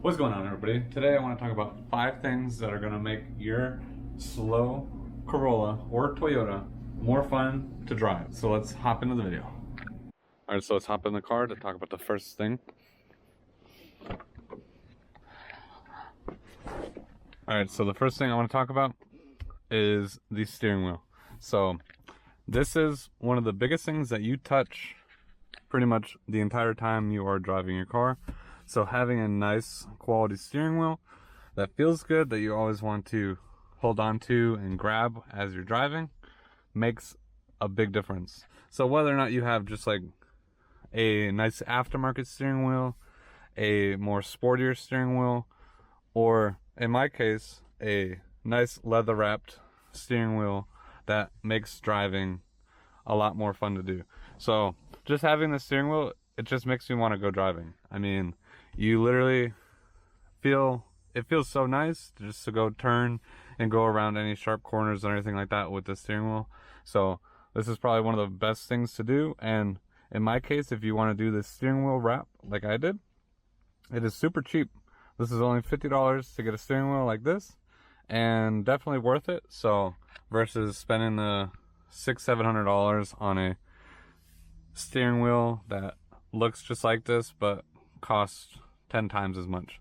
What's going on, everybody? Today I want to talk about 5 things that are going to make your slow Corolla or Toyota more fun to drive. So let's hop into the video. Alright, so let's hop in the car to talk about the first thing. Alright, so the first thing I want to talk about is the steering wheel. So this is one of the biggest things that you touch pretty much the entire time you are driving your car. So having a nice quality steering wheel that feels good, that you always want to hold on to and grab as you're driving, makes a big difference. So whether or not you have just like a nice aftermarket steering wheel, a more sportier steering wheel, or in my case, a nice leather wrapped steering wheel that makes driving a lot more fun to do. So just having the steering wheel, it just makes me want to go driving. I mean, you literally it feels so nice just to go turn and go around any sharp corners or anything like that with the steering wheel. So this is probably one of the best things to do. And in my case, if you want to do the steering wheel wrap like I did, it is super cheap. This is only $50 to get a steering wheel like this, and definitely worth it. So versus spending the $600-700 on a steering wheel that looks just like this but costs 10 times as much.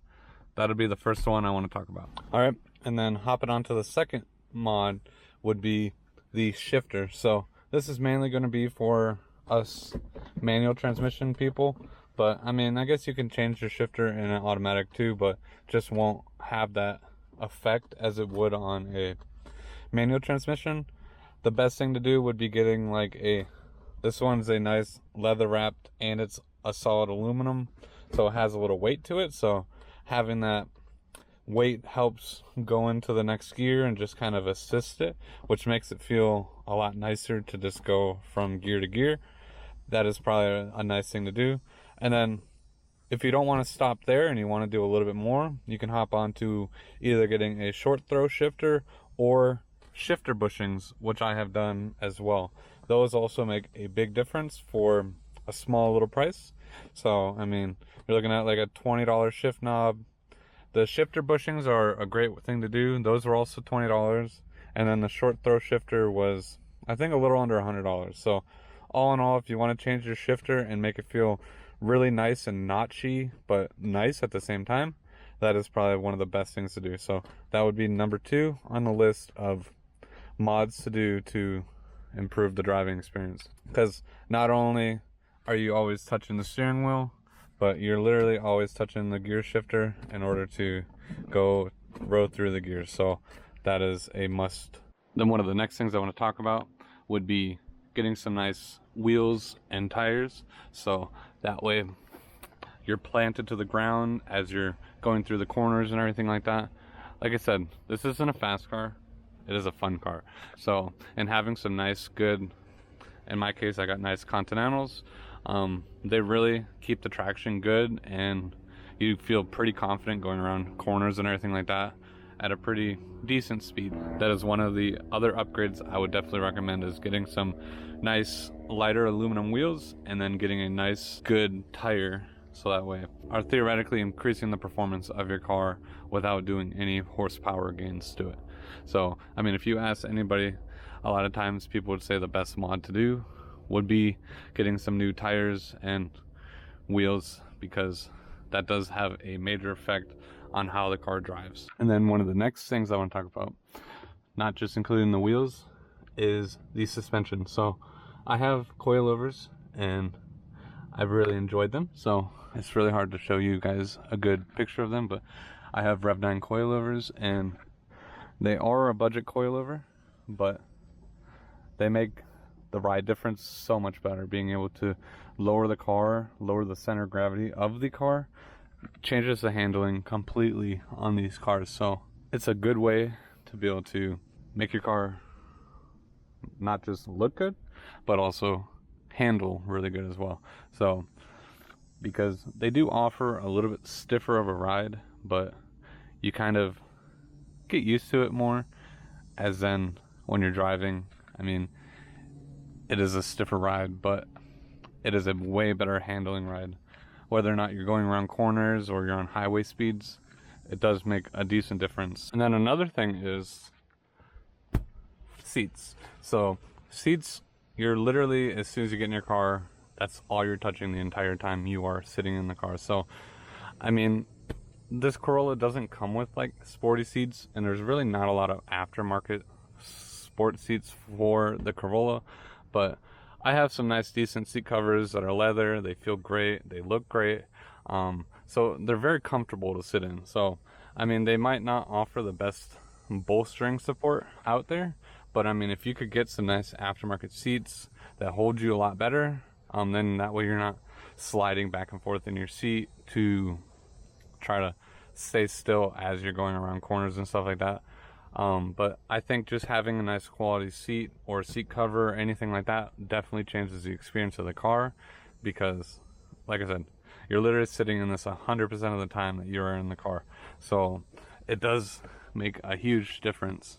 That'll be the first one I want to talk about. All right, and then hopping on to the second mod would be the shifter. So this is mainly going to be for us manual transmission people, but I mean, I guess you can change your shifter in an automatic too, but just won't have that effect as it would on a manual transmission. The best thing to do would be getting like this one's a nice leather wrapped and it's a solid aluminum, so it has a little weight to it. So having that weight helps go into the next gear and just kind of assist it, which makes it feel a lot nicer to just go from gear to gear. That is probably a nice thing to do. And then if you don't want to stop there and you want to do a little bit more, you can hop on to either getting a short throw shifter or shifter bushings, which I have done as well. Those also make a big difference for a small little price. So I mean, you're looking at like a $20 shift knob. The shifter bushings are a great thing to do. Those were also $20, and then the short throw shifter was, I think, a little under $100. So all in all, if you want to change your shifter and make it feel really nice and notchy but nice at the same time, that is probably one of the best things to do. So that would be number 2 on the list of mods to do to improve the driving experience, because not only are you always touching the steering wheel, but you're literally always touching the gear shifter in order to go row through the gears. So that is a must. Then one of the next things I want to talk about would be getting some nice wheels and tires, so that way you're planted to the ground as you're going through the corners and everything like that. Like I said, this isn't a fast car, it is a fun car. So, and having some nice, good, in my case I got nice Continentals, they really keep the traction good and you feel pretty confident going around corners and everything like that at a pretty decent speed. That is one of the other upgrades I would definitely recommend, is getting some nice lighter aluminum wheels and then getting a nice good tire, so that way are theoretically increasing the performance of your car without doing any horsepower gains to it. So I mean, if you ask anybody, a lot of times people would say the best mod to do would be getting some new tires and wheels, because that does have a major effect on how the car drives. And then one of the next things I want to talk about, not just including the wheels, is the suspension. So I have coilovers and I've really enjoyed them, so it's really hard to show you guys a good picture of them, but I have Rev 9 coilovers and they are a budget coilover, but they make the ride difference so much better. Being able to lower the car, lower the center of gravity of the car, changes the handling completely on these cars. So it's a good way to be able to make your car not just look good, but also handle really good as well. So because they do offer a little bit stiffer of a ride, but you kind of get used to it more, as then when you're driving, I mean, it is a stiffer ride, but it is a way better handling ride whether or not you're going around corners or you're on highway speeds, it does make a decent difference. And then another thing is seats. So seats, you're literally, as soon as you get in your car, that's all you're touching the entire time you are sitting in the car. So I mean, this Corolla doesn't come with like sporty seats, and there's really not a lot of aftermarket sport seats for the Corolla, but I have some nice decent seat covers that are leather. They feel great, they look great, so they're very comfortable to sit in. So I mean, they might not offer the best bolstering support out there, but I mean, if you could get some nice aftermarket seats that hold you a lot better, then that way you're not sliding back and forth in your seat to try to stay still as you're going around corners and stuff like that. But I think just having a nice quality seat or seat cover or anything like that definitely changes the experience of the car, because like I said, you're literally sitting in this 100% of the time that you're in the car. So it does make a huge difference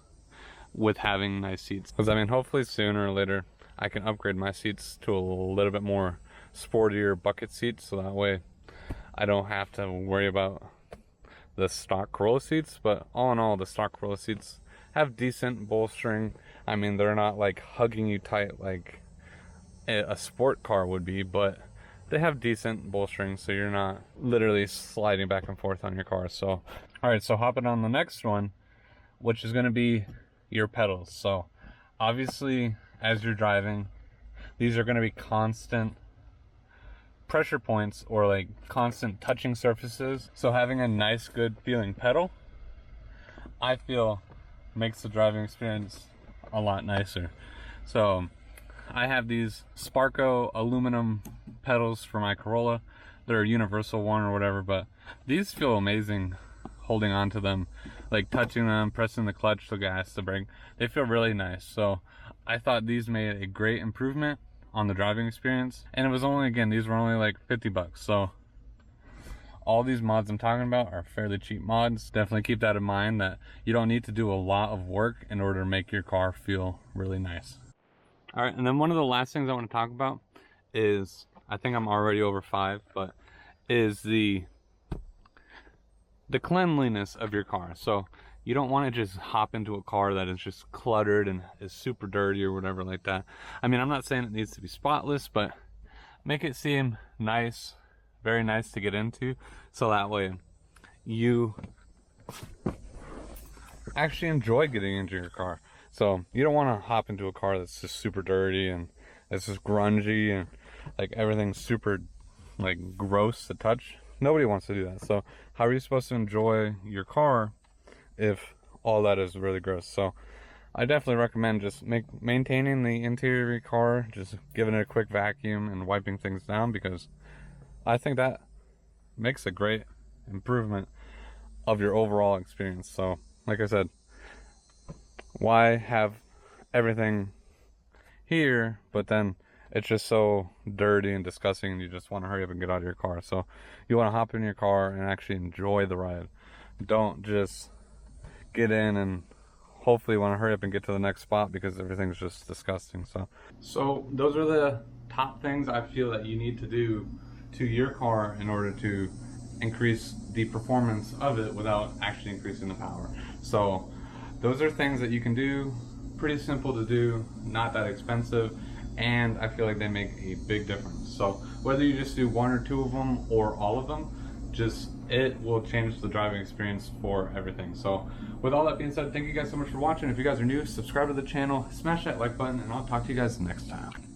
with having nice seats. Because I mean, hopefully sooner or later I can upgrade my seats to a little bit more sportier bucket seats, so that way I don't have to worry about the stock Corolla seats. But all in all, the stock Corolla seats have decent bolstering. I mean, they're not like hugging you tight like a sport car would be, but they have decent bolstering, so you're not literally sliding back and forth on your car. So alright, so hopping on the next one, which is going to be your pedals. So obviously, as you're driving, these are going to be constant pressure points or like constant touching surfaces. So having a nice, good feeling pedal, I feel, makes the driving experience a lot nicer. So I have these Sparco aluminum pedals for my Corolla. They're a universal one or whatever, but these feel amazing holding on to them, like touching them, pressing the clutch, the gas, the brake. They feel really nice. So I thought these made a great improvement on the driving experience, and it was only, again, these were only like 50 bucks. So all these mods I'm talking about are fairly cheap mods. Definitely keep that in mind, that you don't need to do a lot of work in order to make your car feel really nice. All right, and then one of the last things I want to talk about is, I think I'm already over 5, but is the cleanliness of your car. So you don't want to just hop into a car that is just cluttered and is super dirty or whatever like that. I mean, I'm not saying it needs to be spotless, but make it seem nice, very nice to get into, so that way you actually enjoy getting into your car. So you don't want to hop into a car that's just super dirty and it's just grungy and like everything's super like gross to touch. Nobody wants to do that. So how are you supposed to enjoy your car if all that is really gross? So I definitely recommend just maintaining the interior of your car, just giving it a quick vacuum and wiping things down, because I think that makes a great improvement of your overall experience. So like I said, why have everything here but then it's just so dirty and disgusting and you just want to hurry up and get out of your car? So you want to hop in your car and actually enjoy the ride. Don't just get in and hopefully want to hurry up and get to the next spot because everything's just disgusting. So those are the top things I feel that you need to do to your car in order to increase the performance of it without actually increasing the power. So those are things that you can do, pretty simple to do, not that expensive, and I feel like they make a big difference. So whether you just do 1 or 2 of them or all of them, it will change the driving experience for everything. So with all that being said, thank you guys so much for watching. If you guys are new, subscribe to the channel, smash that like button, and I'll talk to you guys next time.